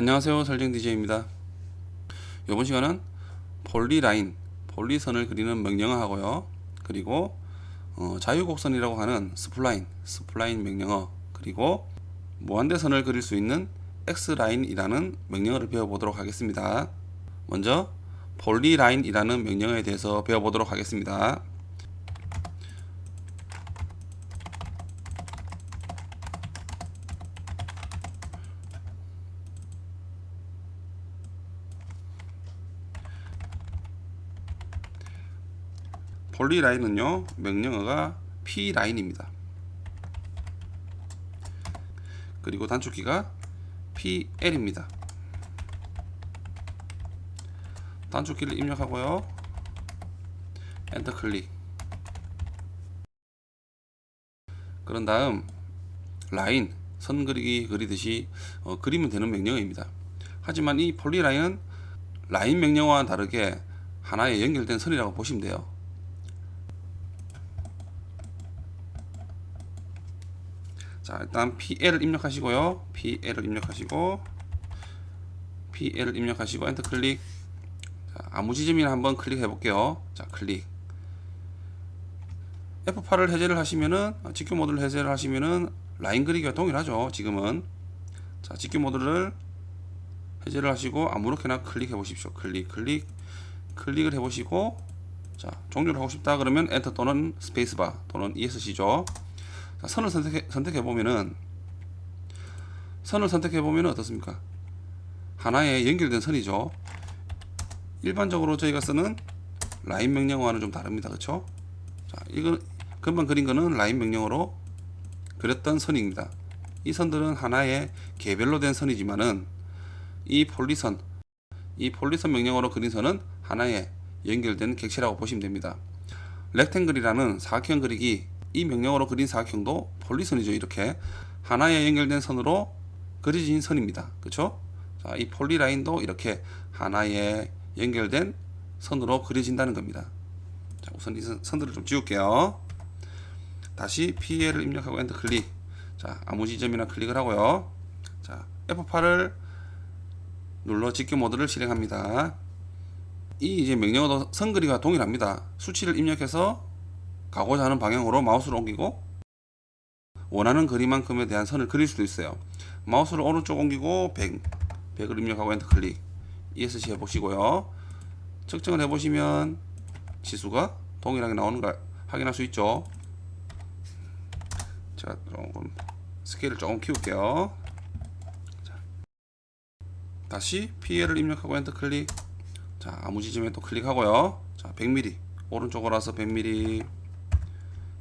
안녕하세요, 설정 DJ입니다. 이번 시간은 폴리라인, 폴리선을 그리는 명령어 하고요. 그리고 자유곡선이라고 하는 스플라인 명령어, 그리고 무한대선을 그릴 수 있는 X라인이라는 명령어를 배워보도록 하겠습니다. 먼저 폴리라인이라는 명령어에 대해서 배워보도록 하겠습니다. 폴리라인은요, 명령어가 P라인입니다. 그리고 단축키가 PL입니다. 단축키를 입력하고요, 엔터 클릭. 그런 다음 라인, 선 그리기 그리듯이 그리면 되는 명령어입니다. 하지만 이 폴리라인은 라인 명령어와는 다르게 하나의 연결된 선이라고 보시면 돼요. 자, 일단 PL을 입력하시고요. PL을 입력하시고 엔터 클릭. 자, 아무 지점이나 한번 클릭해 볼게요. 자, 클릭. F8을 해제를 하시면은, 직교 모드를 해제를 하시면은 라인 그리기와 동일하죠. 지금은. 자, 직교 모드를 해제를 하시고 아무렇게나 클릭해 보십시오. 클릭을 해 보시고, 자, 종료를 하고 싶다 그러면 엔터 또는 스페이스바 또는 ESC죠. 자, 선을 선택해 보면은 어떻습니까? 하나의 연결된 선이죠. 일반적으로 저희가 쓰는 라인 명령어와는 좀 다릅니다. 그렇죠? 자, 이건 금방 그린 거는 라인 명령어로 그렸던 선입니다. 이 선들은 하나의 개별로 된 선이지만은 이 폴리선 명령어로 그린 선은 하나의 연결된 객체라고 보시면 됩니다. 렉탱글이라는 사각형 그리기, 이 명령어로 그린 사각형도 폴리선이죠. 이렇게 하나의 연결된 선으로 그려진 선입니다. 그렇죠? 자, 이 폴리라인도 이렇게 하나의 연결된 선으로 그려진다는 겁니다. 자, 우선 이 선들을 좀 지울게요. 다시 PL을 입력하고 엔터 클릭. 자, 아무 지점이나 클릭을 하고요. 자, F8을 눌러 직교 모드를 실행합니다. 이 이제 명령어도 선 그리기와 동일합니다. 수치를 입력해서 가고자 하는 방향으로 마우스를 옮기고 원하는 거리만큼에 대한 선을 그릴 수도 있어요. 마우스를 오른쪽 옮기고 100을 입력하고 엔터 클릭. ESC 해보시고요. 측정을 해보시면 지수가 동일하게 나오는 걸 확인할 수 있죠. 제가 조금 스케일을 조금 키울게요. 자, 다시 PL을 입력하고 엔터 클릭. 자, 아무 지점에 또 클릭하고요. 자, 100mm 오른쪽으로 와서 100mm.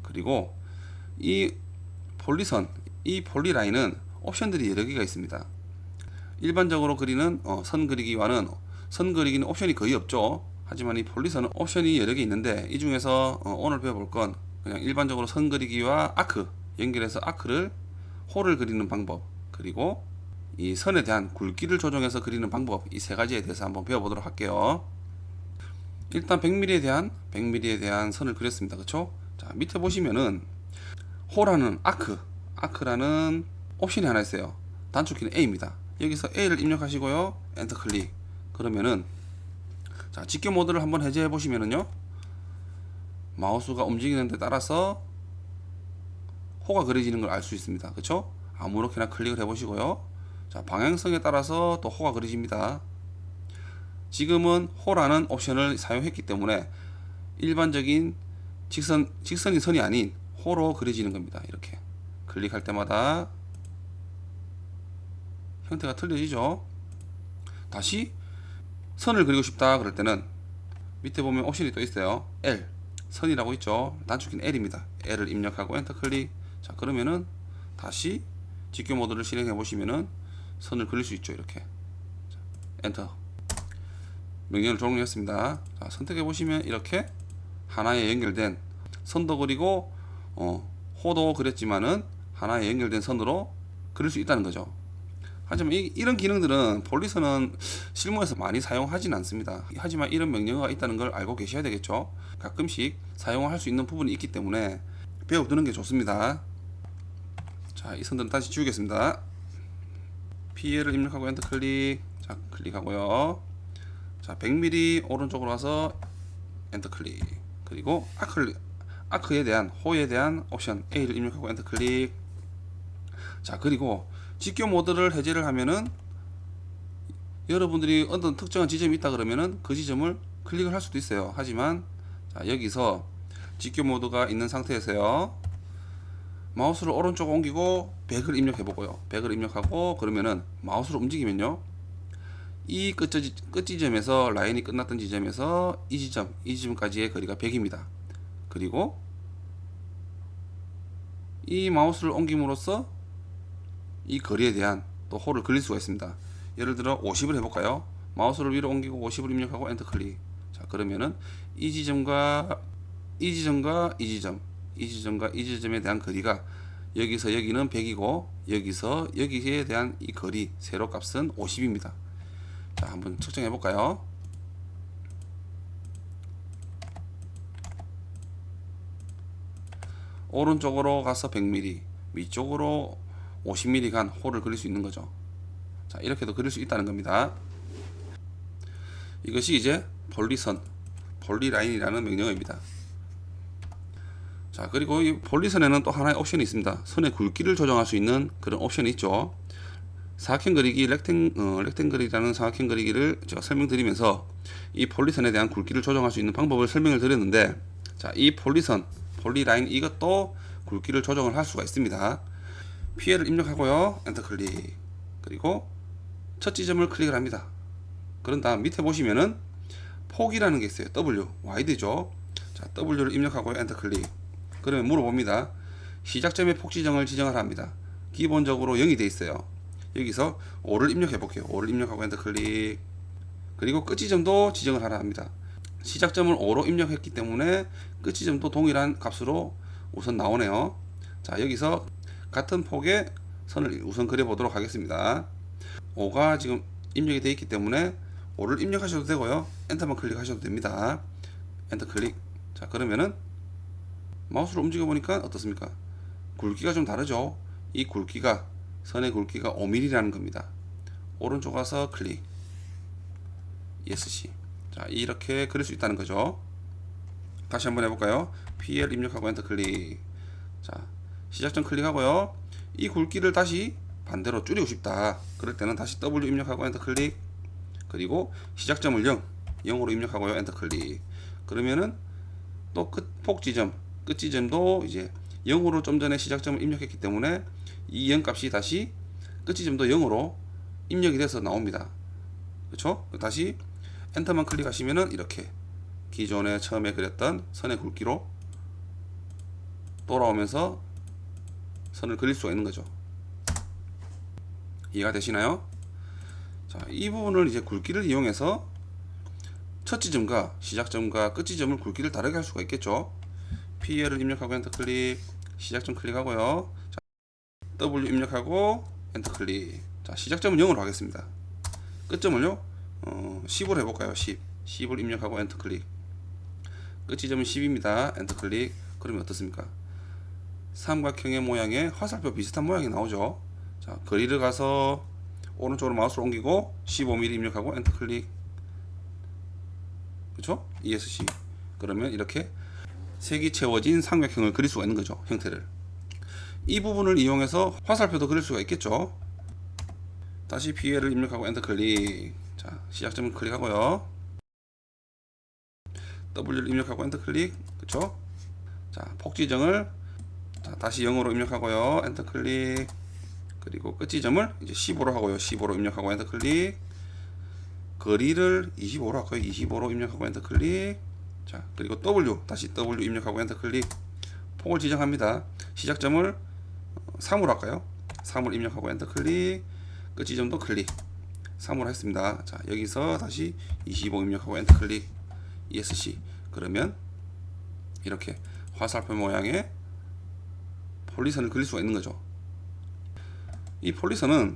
그리고 이 폴리라인은 옵션들이 여러 개가 있습니다. 일반적으로 그리는 선 그리기와는 선 그리기는 옵션이 거의 없죠. 하지만 이 폴리선은 옵션이 여러 개 있는데 이 중에서 오늘 배워볼 건 그냥 일반적으로 선 그리기와 아크 연결해서 아크를 홀을 그리는 방법, 그리고 이 선에 대한 굵기를 조정해서 그리는 방법, 이 세 가지에 대해서 한번 배워보도록 할게요. 일단 100mm에 대한 선을 그렸습니다. 그렇죠? 자, 밑에 보시면은 홀하는 아크라는 옵션이 하나 있어요. 단축키는 A입니다. 여기서 A를 입력하시고요. 엔터 클릭. 그러면은 자, 직교 모드를 한번 해제해 보시면은요, 마우스가 움직이는 데 따라서 호가 그려지는 걸 알 수 있습니다. 그렇죠? 아무렇게나 클릭을 해 보시고요. 자, 방향성에 따라서 또 호가 그려집니다. 지금은 호라는 옵션을 사용했기 때문에 일반적인 직선이 선이 아닌 호로 그려지는 겁니다. 이렇게 클릭할 때마다 형태가 틀려지죠. 다시 선을 그리고 싶다 그럴 때는 밑에 보면 옵션이 또 있어요. L 선이라고 있죠. 단축키는 L입니다. L을 입력하고 엔터 클릭. 자, 그러면은 다시 직교 모드를 실행해 보시면은 선을 그릴 수 있죠. 이렇게. 자, 엔터. 명령을 종료했습니다. 자, 선택해 보시면 이렇게 하나의 연결된 선도 그리고 호도 그렸지만은 하나의 연결된 선으로 그릴 수 있다는 거죠. 하지만 이런 기능들은 폴리선은 실무에서 많이 사용하지는 않습니다. 하지만 이런 명령어가 있다는 걸 알고 계셔야 되겠죠. 가끔씩 사용할 수 있는 부분이 있기 때문에 배워두는 게 좋습니다. 자, 이 선들은 다시 지우겠습니다. PL을 입력하고 엔터 클릭. 자, 클릭하고요. 자, 100mm 오른쪽으로 가서 엔터 클릭. 그리고 아크에 대한 호에 대한 옵션 A를 입력하고 엔터 클릭. 자, 그리고 직교 모드를 해제를 하면은 여러분들이 어떤 특정한 지점이 있다 그러면은 그 지점을 클릭을 할 수도 있어요. 하지만 자, 여기서 직교 모드가 있는 상태에서요, 마우스를 오른쪽 옮기고 100을 입력해 보고요. 100을 입력하고 그러면은 마우스를 움직이면요, 이 끝지점에서 라인이 끝났던 지점에서 이 지점까지의 거리가 100입니다. 그리고 이 마우스를 옮김으로써 이 거리에 대한 또 홀을 그릴 수가 있습니다. 예를 들어 50을 해볼까요? 마우스를 위로 옮기고 50을 입력하고 엔터 클릭. 자, 그러면은 이 지점과 이 지점과 이 지점, 이 지점과 이 지점에 대한 거리가 여기서 여기는 100이고 여기서 여기에 대한 이 거리 세로 값은 50입니다. 자, 한번 측정해 볼까요? 오른쪽으로 가서 100mm, 위쪽으로 50mm 간 홀을 그릴 수 있는 거죠. 자, 이렇게도 그릴 수 있다는 겁니다. 이것이 이제 폴리라인이라는 명령어입니다. 자, 그리고 이 폴리선에는 또 하나의 옵션이 있습니다. 선의 굵기를 조정할 수 있는 그런 옵션이 있죠. 사각형 그리기, 렉탱글이라는 사각형 그리기를 제가 설명드리면서 이 폴리선에 대한 굵기를 조정할 수 있는 방법을 설명을 드렸는데, 자, 이 폴리라인 이것도 굵기를 조정을 할 수가 있습니다. PL을 입력하고요, 엔터 클릭. 그리고 첫 지점을 클릭을 합니다. 그런 다음 밑에 보시면은 폭이라는 게 있어요. W, 와이드죠. 자, W를 입력하고요, 엔터 클릭. 그러면 물어봅니다. 시작점의 폭 지정을 지정하라 합니다. 기본적으로 0이 돼 있어요. 여기서 5를 입력해 볼게요. 5를 입력하고 엔터 클릭. 그리고 끝 지점도 지정을 하라 합니다. 시작점을 5로 입력했기 때문에 끝 지점도 동일한 값으로 우선 나오네요. 자, 여기서 같은 폭의 선을 우선 그려 보도록 하겠습니다. 5가 지금 입력이 되어 있기 때문에 5를 입력하셔도 되고요, 엔터만 클릭하셔도 됩니다. 엔터 클릭. 자, 그러면은 마우스를 움직여 보니까 어떻습니까? 굵기가 좀 다르죠. 이 굵기가, 선의 굵기가 5mm라는 겁니다. 오른쪽 가서 클릭, ESC. 자, 이렇게 그릴 수 있다는 거죠. 다시 한번 해볼까요? PL 입력하고 엔터 클릭. 자, 시작점 클릭하고요, 이 굵기를 다시 반대로 줄이고 싶다 그럴 때는 다시 W 입력하고 엔터 클릭. 그리고 시작점을 0으로 입력하고요, 엔터 클릭. 그러면은 또 폭 지점, 끝 지점도 이제 0으로 좀 전에 시작점을 입력했기 때문에 이 0 값이 다시 끝 지점도 0으로 입력이 돼서 나옵니다. 그렇죠? 다시 엔터만 클릭하시면은 이렇게 기존에 처음에 그렸던 선의 굵기로 돌아오면서 선을 그릴 수가 있는 거죠. 이해가 되시나요? 자, 이 부분을 이제 굵기를 이용해서 첫 지점과 시작점과 끝 지점을 굵기를 다르게 할 수가 있겠죠. PL을 입력하고 엔터 클릭, 시작점 클릭하고요. 자, W 입력하고 엔터 클릭. 자, 시작점은 0으로 하겠습니다. 끝점을요, 10으로 해볼까요? 10을 입력하고 엔터 클릭. 끝 지점은 10입니다. 엔터 클릭. 그러면 어떻습니까? 삼각형의 모양의 화살표 비슷한 모양이 나오죠. 자, 거리를 가서 오른쪽으로 마우스를 옮기고 15mm 입력하고 엔터 클릭. 그렇죠? ESC. 그러면 이렇게 색이 채워진 삼각형을 그릴 수가 있는 거죠. 형태를. 이 부분을 이용해서 화살표도 그릴 수가 있겠죠. 다시 PL을 입력하고 엔터 클릭. 자, 시작점을 클릭하고요, W를 입력하고 엔터 클릭. 그렇죠? 자, 폭 지정을 다시 0으로 입력하고요, 엔터 클릭. 그리고 끝 지점을 이제 15로 하고요, 15로 입력하고 엔터 클릭. 거리를 25로 할까요? 25로 입력하고 엔터 클릭. 자, 그리고 다시 W 입력하고 엔터 클릭. 폭을 지정합니다. 시작점을 3으로 할까요? 3을 입력하고 엔터 클릭. 끝 지점도 클릭. 3으로 했습니다. 자, 여기서 다시 25 입력하고 엔터 클릭, ESC. 그러면 이렇게 화살표 모양의 폴리선을 그릴 수가 있는 거죠. 이 폴리선은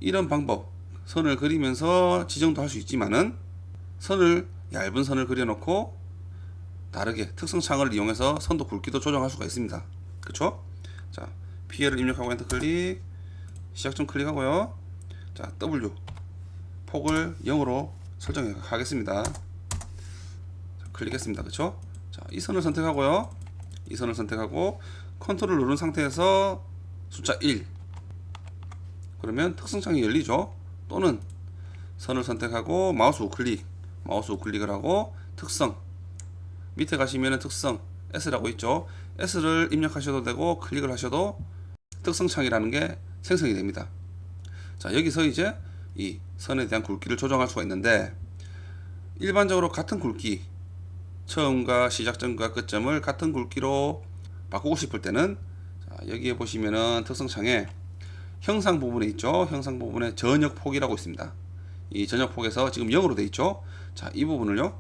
이런 방법, 선을 그리면서 지정도 할 수 있지만은 얇은 선을 그려놓고 다르게 특성창을 이용해서 선도 굵기도 조정할 수가 있습니다. 그쵸? 자, SPL을 입력하고 엔터 클릭, 시작점 클릭하고요. 자, W 폭을 0으로 설정해 하겠습니다. 자, 클릭했습니다. 그쵸? 자, 이 선을 선택하고요. 이 선을 선택하고 컨트롤 누른 상태에서 숫자 1 그러면 특성창이 열리죠. 또는 선을 선택하고 마우스 우클릭을 하고 특성 밑에 가시면은 특성 S라고 있죠. S를 입력하셔도 되고 클릭을 하셔도 특성창이라는 게 생성이 됩니다. 자, 여기서 이제 이 선에 대한 굵기를 조정할 수가 있는데 일반적으로 같은 굵기 처음과 시작점과 끝점을 같은 굵기로 바꾸고 싶을 때는 자, 여기에 보시면은 특성창에 형상 부분에 있죠. 형상 부분에 전역폭이라고 있습니다. 이 전역폭에서 지금 0으로 돼 있죠. 자, 이 부분을요.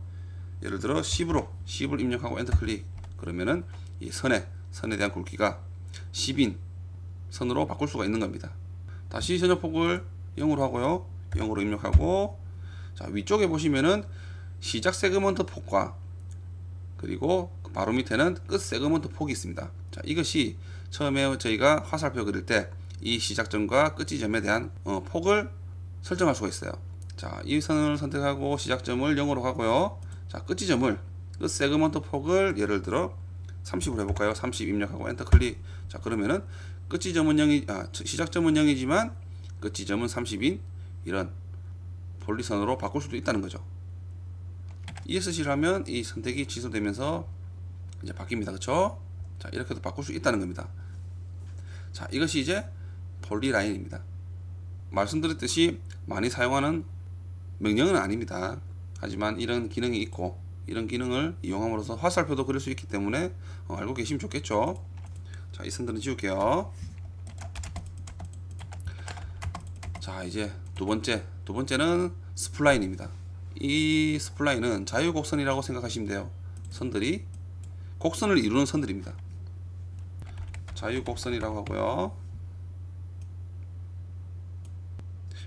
예를 들어 10을 입력하고 엔터 클릭 그러면은 이 선에 대한 굵기가 10인 선으로 바꿀 수가 있는 겁니다. 다시 전역폭을 0으로 하고요. 0으로 입력하고 자, 위쪽에 보시면은 시작 세그먼트 폭과 그리고 바로 밑에는 끝 세그먼트 폭이 있습니다. 자, 이것이 처음에 저희가 화살표 그릴 때 이 시작점과 끝 지점에 대한 폭을 설정할 수가 있어요. 자, 이 선을 선택하고 시작점을 0으로 하고요. 자, 끝 지점을 끝 세그먼트 폭을 예를 들어 30으로 해볼까요? 30 입력하고 엔터 클릭. 자, 그러면은 끝 지점은 0이 시작점은 0이지만 끝 지점은 30인 이런 폴리선으로 바꿀 수도 있다는 거죠. ESC를 하면 이 선택이 취소되면서 이제 바뀝니다. 그렇죠? 자, 이렇게도 바꿀 수 있다는 겁니다. 자, 이것이 이제 폴리라인입니다. 말씀드렸듯이 많이 사용하는 명령은 아닙니다. 하지만 이런 기능이 있고 이런 기능을 이용함으로써 화살표도 그릴 수 있기 때문에 알고 계시면 좋겠죠. 자, 이 선들은 지울게요. 자, 이제 두 번째는 스플라인입니다. 이 스플라인은 자유곡선이라고 생각하시면 돼요. 선들이 곡선을 이루는 선들입니다. 자유곡선이라고 하고요.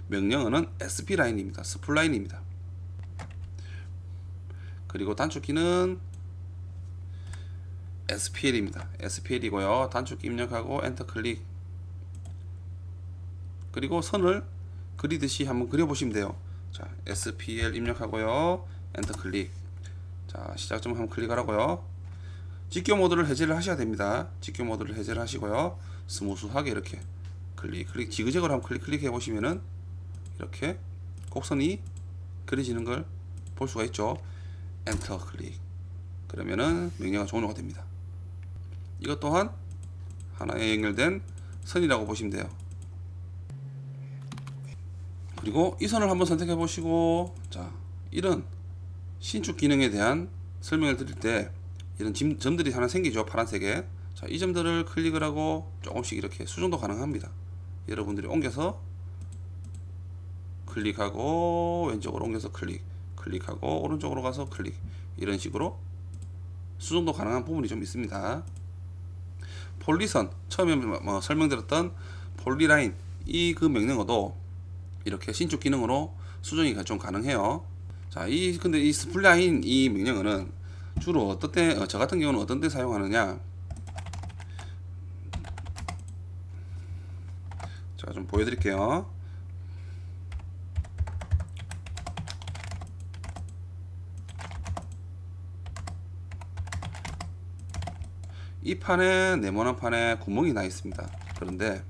명령어는 SP라인입니다. 스플라인입니다. 그리고 단축키는 SPL입니다. SPL이고요. 단축키 입력하고 엔터 클릭 그리고 선을 그리듯이 한번 그려보시면 돼요. 자, SPL 입력하고요. 엔터 클릭. 자, 시작점 한번 클릭하라고요. 직교 모드를 해제를 하셔야 됩니다. 직교 모드를 해제를 하시고요. 스무스하게 이렇게 클릭 지그재그로 한번 클릭해 보시면은 이렇게 곡선이 그려지는 걸 볼 수가 있죠. 엔터 클릭. 그러면은 명령어가 종료가 됩니다. 이것 또한 하나에 연결된 선이라고 보시면 돼요. 그리고 이 선을 한번 선택해 보시고 자, 이런 신축 기능에 대한 설명을 드릴 때 이런 점들이 하나 생기죠. 파란색에. 자, 이 점들을 클릭을 하고 조금씩 이렇게 수정도 가능합니다. 여러분들이 옮겨서 클릭하고 왼쪽으로 옮겨서 클릭하고 오른쪽으로 가서 클릭 이런 식으로 수정도 가능한 부분이 좀 있습니다. 폴리선 처음에 설명드렸던 폴리라인 이 그 명령어도 이렇게 신축 기능으로 수정이 좀 가능해요. 자, 근데 이 스플라인 이 명령어는 주로 어떤 때, 저 같은 경우는 어떤 때 사용하느냐. 자, 좀 보여드릴게요. 이 판에 네모난 판에 구멍이 나 있습니다. 그런데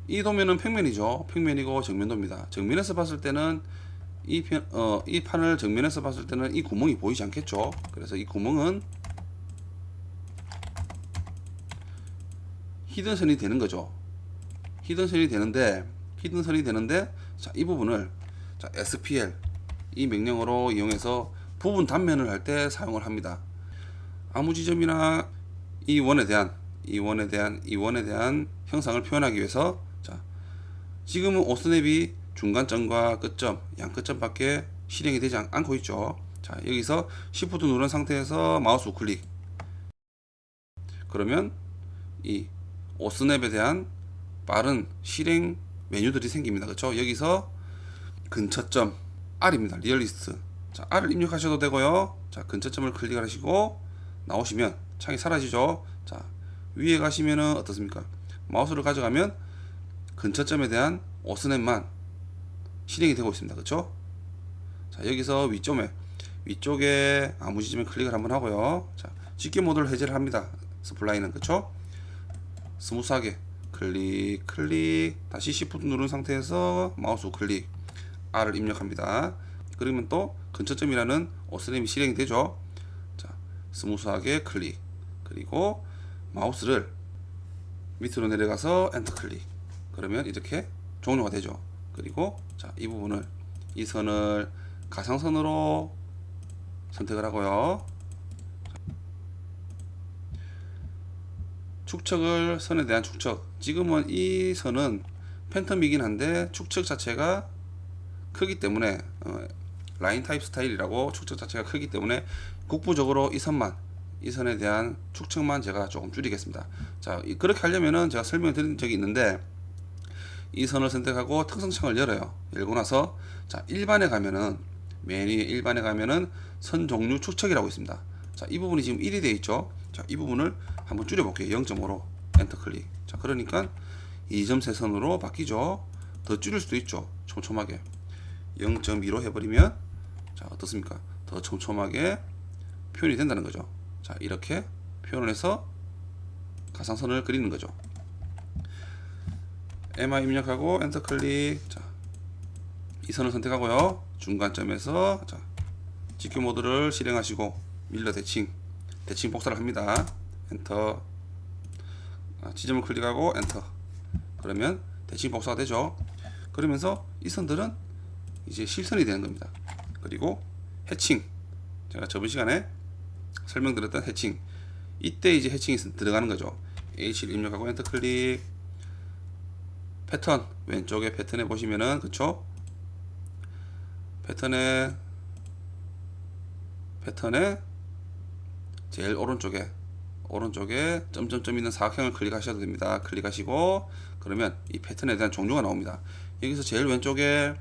이 도면은 평면이죠. 평면이고 정면도입니다. 정면에서 봤을 때는 이 판을 정면에서 봤을 때는 이 구멍이 보이지 않겠죠. 그래서 이 구멍은 히든선이 되는 거죠. 히든선이 되는데 자, 이 부분을 자, SPL 이 명령어로 이용해서 부분 단면을 할 때 사용을 합니다. 아무 지점이나 이 원에 대한 형상을 표현하기 위해서 자, 지금은 오스냅이 중간점과 끝점, 양끝점밖에 실행이 되지 않고 있죠. 자, 여기서 Shift 누른 상태에서 마우스 우클릭. 그러면 이 오스냅에 대한 빠른 실행 메뉴들이 생깁니다. 그렇죠? 여기서 근처점 R입니다. 리얼리스트. 자, R을 입력하셔도 되고요. 자, 근처점을 클릭하시고 나오시면 창이 사라지죠. 자, 위에 가시면은 어떻습니까? 마우스를 가져가면 근처점에 대한 오스넷만 실행이 되고 있습니다. 그렇죠? 자, 여기서 위쪽에 아무 지점에 클릭을 한번 하고요. 자, 집게 모드를 해제를 합니다. 스플라인은 그렇죠? 스무스하게 클릭 다시 Shift 누른 상태에서 마우스 클릭 R을 입력합니다. 그러면 또 근처점이라는 오스넷이 실행이 되죠. 자, 스무스하게 클릭 그리고 마우스를 밑으로 내려가서 엔터 클릭 그러면 이렇게 종료가 되죠. 그리고 자, 이 선을 가상선으로 선택을 하고요. 축척을 선에 대한 축척 지금은 이 선은 팬텀이긴 한데 축척 자체가 크기 때문에 라인 타입 스타일이라고 축척 자체가 크기 때문에 국부적으로 이 선에 대한 축척만 제가 조금 줄이겠습니다. 자, 그렇게 하려면은 제가 설명을 드린 적이 있는데 이 선을 선택하고 특성창을 열어요. 열고 나서 자, 맨 위에 일반에 가면은 선 종류 축척이라고 있습니다. 자, 이 부분이 지금 1이 되어 있죠. 자, 이 부분을 한번 줄여 볼게요. 0.5로 엔터 클릭. 자, 그러니까 2.3선으로 바뀌죠. 더 줄일 수도 있죠. 촘촘하게 0.2로 해버리면 자, 어떻습니까? 더 촘촘하게 표현이 된다는 거죠. 자, 이렇게 표현을 해서 가상선을 그리는 거죠. MI 입력하고 엔터 클릭. 자, 이 선을 선택하고요. 중간점에서 자, 직교 모드를 실행하시고 밀러 대칭 복사를 합니다. 엔터. 지점을 클릭하고 엔터. 그러면 대칭 복사가 되죠. 그러면서 이 선들은 이제 실선이 되는 겁니다. 그리고 해칭, 제가 저번 시간에 설명드렸던 해칭, 이때 이제 해칭이 들어가는 거죠. H를 입력하고 엔터 클릭. 패턴 왼쪽에 패턴에 보시면은 그쵸? 패턴에 제일 오른쪽에 점점점 있는 사각형을 클릭하셔도 됩니다. 클릭하시고 그러면 이 패턴에 대한 종류가 나옵니다. 여기서 제일 왼쪽에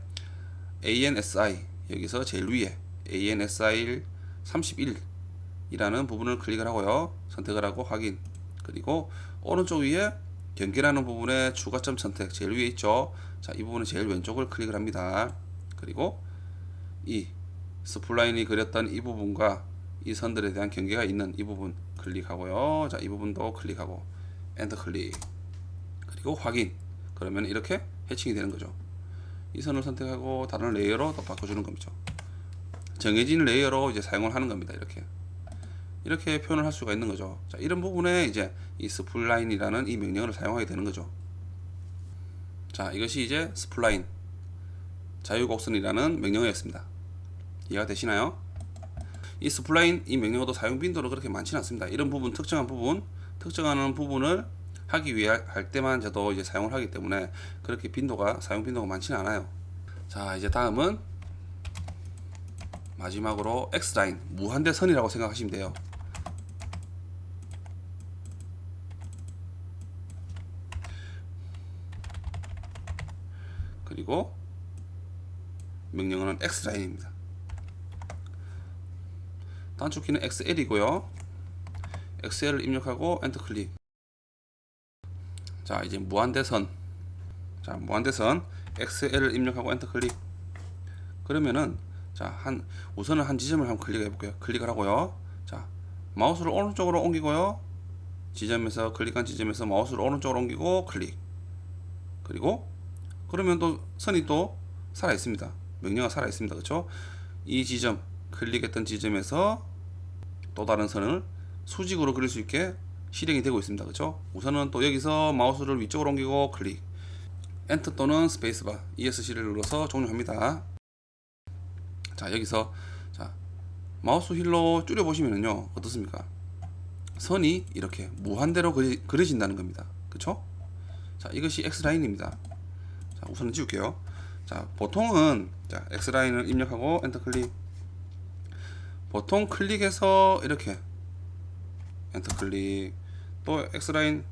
ANSI, 여기서 제일 위에 ANSI 31이라는 부분을 클릭을 하고요. 선택을 하고 확인. 그리고 오른쪽 위에 경계라는 부분에 추가점 선택 제일 위에 있죠. 자, 이 부분은 제일 왼쪽을 클릭을 합니다. 그리고 이 스플라인이 그렸던 이 부분과 이 선들에 대한 경계가 있는 이 부분 클릭하고요. 자, 이 부분도 클릭하고 엔터 클릭 그리고 확인. 그러면 이렇게 해칭이 되는 거죠. 이 선을 선택하고 다른 레이어로 또 바꿔주는 겁니다. 정해진 레이어로 이제 사용을 하는 겁니다. 이렇게 표현을 할 수가 있는 거죠. 자, 이런 부분에 이제 이 스플라인이라는 이 명령어를 사용하게 되는 거죠. 자, 이것이 이제 스플라인 자유곡선이라는 명령어였습니다. 이해가 되시나요? 이 스플라인 이 명령어도 사용 빈도는 그렇게 많지는 않습니다. 이런 부분 특정하는 부분을 하기 위해 할 때만 저도 이제 사용을 하기 때문에 그렇게 사용 빈도가 많지는 않아요. 자, 이제 다음은 마지막으로 X라인 무한대선이라고 생각하시면 돼요. 그리고 명령어는 X라인입니다. 단축키는 XL이고요. XL을 입력하고 엔터 클릭. 자, 이제 무한대선. 자, 무한대선 XL을 입력하고 엔터 클릭. 그러면은 자, 우선은 한 지점을 한번 클릭해 볼게요. 클릭을 하고요. 자, 마우스를 오른쪽으로 옮기고요. 클릭한 지점에서 마우스를 오른쪽으로 옮기고 클릭. 그러면 또 선이 또 살아 있습니다. 명령어가 살아 있습니다. 그렇죠? 이 지점 클릭했던 지점에서 또 다른 선을 수직으로 그릴 수 있게 실행이 되고 있습니다. 그렇죠? 우선은 또 여기서 마우스를 위쪽으로 옮기고 클릭. 엔터 또는 스페이스바 ESC를 눌러서 종료합니다. 자, 여기서 자, 마우스 휠로 줄여 보시면은요 어떻습니까? 선이 이렇게 무한대로 그려진다는 겁니다. 그렇죠? 자, 이것이 X라인입니다. 자, 우선은 지울게요. 자, 보통은 자, X라인을 입력하고 엔터 클릭. 보통 클릭해서 이렇게 엔터 클릭, 또 X라인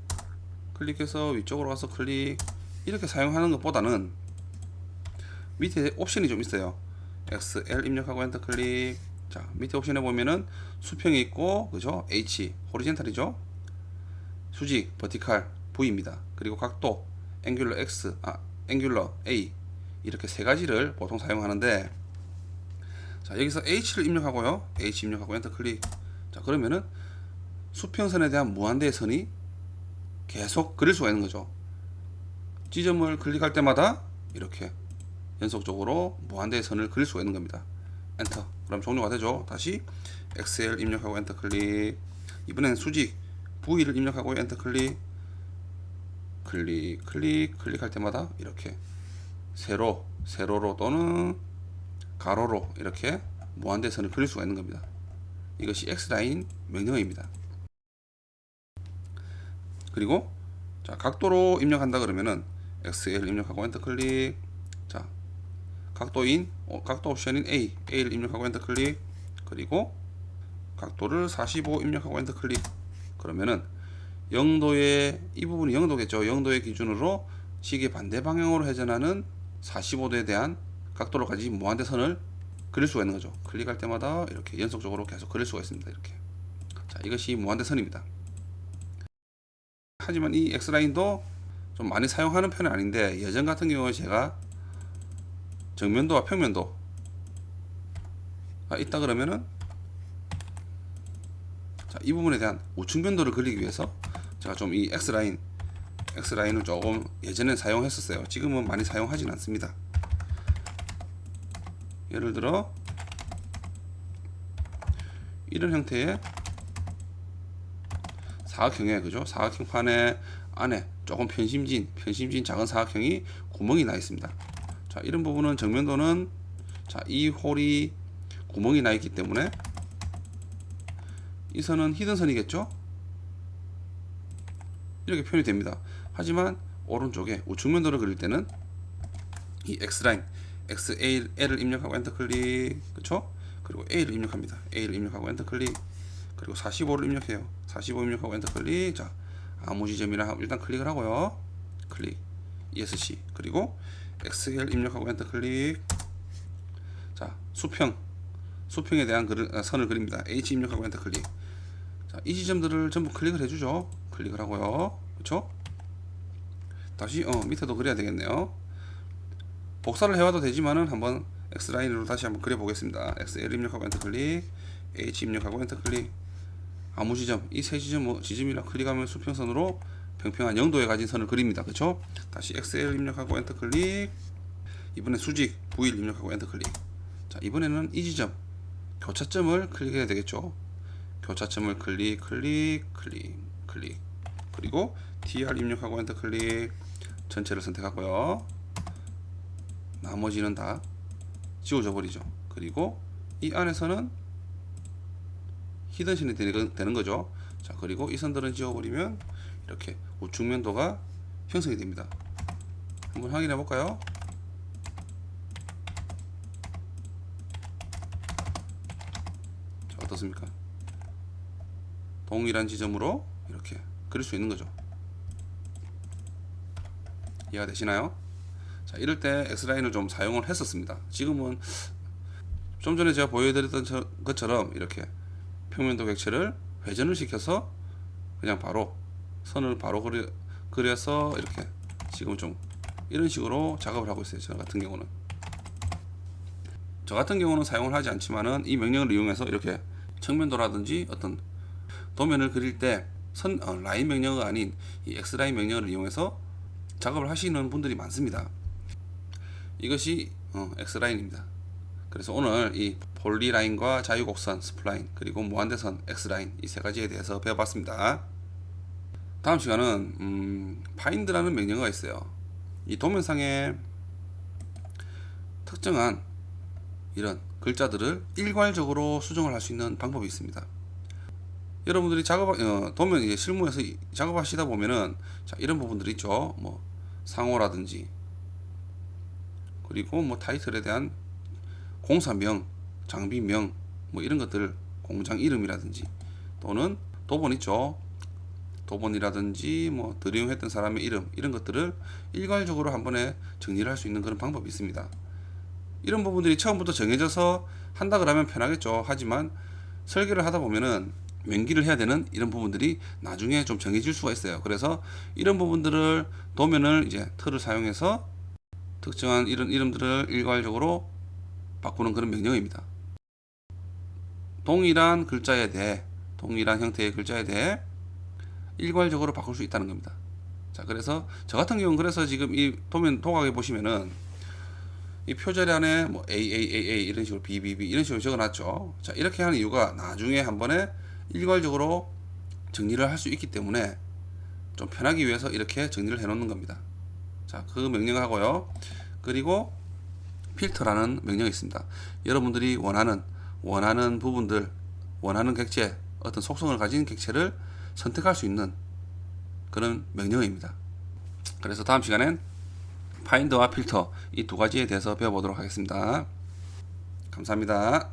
클릭해서 위쪽으로 가서 클릭, 이렇게 사용하는 것보다는 밑에 옵션이 좀 있어요. XL 입력하고 엔터 클릭. 자, 밑에 옵션에 보면은 수평이 있고, 그죠? H, 호리젠탈이죠? 수직, 버티칼, V입니다. 그리고 각도, 앵귤러 X, 앵귤러 A. 이렇게 세 가지를 보통 사용하는데, 자, 여기서 H를 입력하고요. H 입력하고 엔터 클릭. 자, 그러면은 수평선에 대한 무한대의 선이 계속 그릴 수가 있는 거죠. 지점을 클릭할 때마다 이렇게 연속적으로 무한대의 선을 그릴 수가 있는 겁니다. 엔터. 그럼 종료가 되죠. 다시 XL 입력하고 엔터 클릭. 이번엔 수직 V를 입력하고 엔터 클릭. 클릭할 때마다 이렇게 세로로 또는 가로로 이렇게 무한대의 선을 그릴 수가 있는 겁니다. 이것이 X라인 명령어입니다. 그리고 자, 각도로 입력한다 그러면은 XL 입력하고 엔터 클릭. 자, 각도 옵션인 A를 입력하고 엔터 클릭. 그리고 각도를 45 입력하고 엔터 클릭. 그러면은 0도의 이 부분이 0도겠죠. 0도의 기준으로 시계 반대 방향으로 회전하는 45도에 대한 각도로 가진 무한대 선을 그릴 수가 있는 거죠. 클릭할 때마다 이렇게 연속적으로 계속 그릴 수가 있습니다. 이렇게. 자, 이것이 무한대 선입니다. 하지만 이 X라인도 좀 많이 사용하는 편은 아닌데, 예전 같은 경우에 제가 정면도와 평면도가 있다 그러면은, 자, 이 부분에 대한 우측 면도를 그리기 위해서 제가 좀 이 X라인을 조금 예전에 사용했었어요. 지금은 많이 사용하진 않습니다. 예를 들어 이런 형태의 사각형에, 그죠? 사각형판의 안에 조금 편심진 작은 사각형이 구멍이 나 있습니다. 자, 이런 부분은 정면도는, 자, 이 홀이 구멍이 나 있기 때문에 이 선은 히든 선이겠죠? 이렇게 표현이 됩니다. 하지만 오른쪽에 우측 면도를 그릴 때는 이 X라인, XL을 입력하고 엔터 클릭, 그쵸? 그리고 A를 입력합니다. A를 입력하고 엔터 클릭. 그리고 45를 입력해요. 45 입력하고 엔터 클릭. 자, 아무 지점이나 일단 클릭을 하고요. 클릭, ESC. 그리고 XL 입력하고 엔터 클릭. 자, 수평에 대한 선을 그립니다. H 입력하고 엔터 클릭. 자, 이 지점들을 전부 클릭을 해주죠. 클릭을 하고요. 그쵸? 다시 밑에도 그려야 되겠네요. 복사를 해와도 되지만은 한번 X라인으로 다시 한번 그려보겠습니다. XL 입력하고 엔터 클릭, H 입력하고 엔터 클릭. 아무 지점, 이 세 지점이랑 클릭하면 수평선으로 평평한 0도에 가진 선을 그립니다. 그쵸? 다시 XL 입력하고 엔터 클릭. 이번엔 수직 V를 입력하고 엔터 클릭. 자, 이번에는 이 지점 교차점을 클릭해야 되겠죠. 교차점을 클릭. 그리고 TR 입력하고 엔터 클릭. 전체를 선택하고요. 나머지는 다 지워져 버리죠. 그리고 이 안에서는 히든선이 되는 거죠. 자, 그리고 이 선들은 지워버리면 이렇게 우측 면도가 형성이 됩니다. 한번 확인해 볼까요? 자, 어떻습니까? 동일한 지점으로 이렇게 그릴 수 있는 거죠. 이해가 되시나요? 자, 이럴 때 X라인을 좀 사용을 했었습니다. 지금은 좀 전에 제가 보여드렸던 것처럼 이렇게 평면도 객체를 회전을 시켜서 그냥 바로 선을 바로 그려서 이렇게 지금 좀 이런 식으로 작업을 하고 있어요. 저 같은 경우는 사용을 하지 않지만은 이 명령을 이용해서 이렇게 측면도라든지 어떤 도면을 그릴 때 라인 명령어가 아닌 이 X라인 명령어를 이용해서 작업을 하시는 분들이 많습니다. 이것이 X라인입니다. 그래서 오늘 이 폴리라인과 자유곡선 스플라인, 그리고 무한대선 X라인, 이 세 가지에 대해서 배워봤습니다. 다음 시간은 파인드라는 명령어가 있어요. 이 도면상에 특정한 이런 글자들을 일괄적으로 수정을 할 수 있는 방법이 있습니다. 여러분들이 도면 이제 실무에서 작업하시다 보면은, 자, 이런 부분들이 있죠. 뭐 상호라든지, 그리고 뭐 타이틀에 대한 공사명, 장비명, 뭐 이런 것들, 공장 이름이라든지, 또는 도본 있죠. 도본이라든지 뭐 드리용했던 사람의 이름, 이런 것들을 일괄적으로 한 번에 정리를 할 수 있는 그런 방법이 있습니다. 이런 부분들이 처음부터 정해져서 한다 그러면 편하겠죠. 하지만 설계를 하다 보면은 명기를 해야 되는 이런 부분들이 나중에 좀 정해질 수가 있어요. 그래서 이런 부분들을 도면을 이제 틀을 사용해서 특정한 이런 이름들을 일괄적으로 바꾸는 그런 명령입니다. 동일한 글자에 대해, 동일한 형태의 글자에 대해 일괄적으로 바꿀 수 있다는 겁니다. 자, 그래서 저 같은 경우는 그래서 지금 이 도면 도각에 보시면은 이 표절에 안에 뭐 AAAA 이런 식으로 BBB 이런 식으로 적어놨죠. 자, 이렇게 하는 이유가 나중에 한 번에 일괄적으로 정리를 할 수 있기 때문에 좀 편하기 위해서 이렇게 정리를 해 놓는 겁니다. 자, 그 명령을 하고요. 그리고 필터라는 명령이 있습니다. 여러분들이 원하는 부분들, 원하는 객체, 어떤 속성을 가진 객체를 선택할 수 있는 그런 명령입니다. 그래서 다음 시간엔 파인더와 필터 이 두 가지에 대해서 배워보도록 하겠습니다. 감사합니다.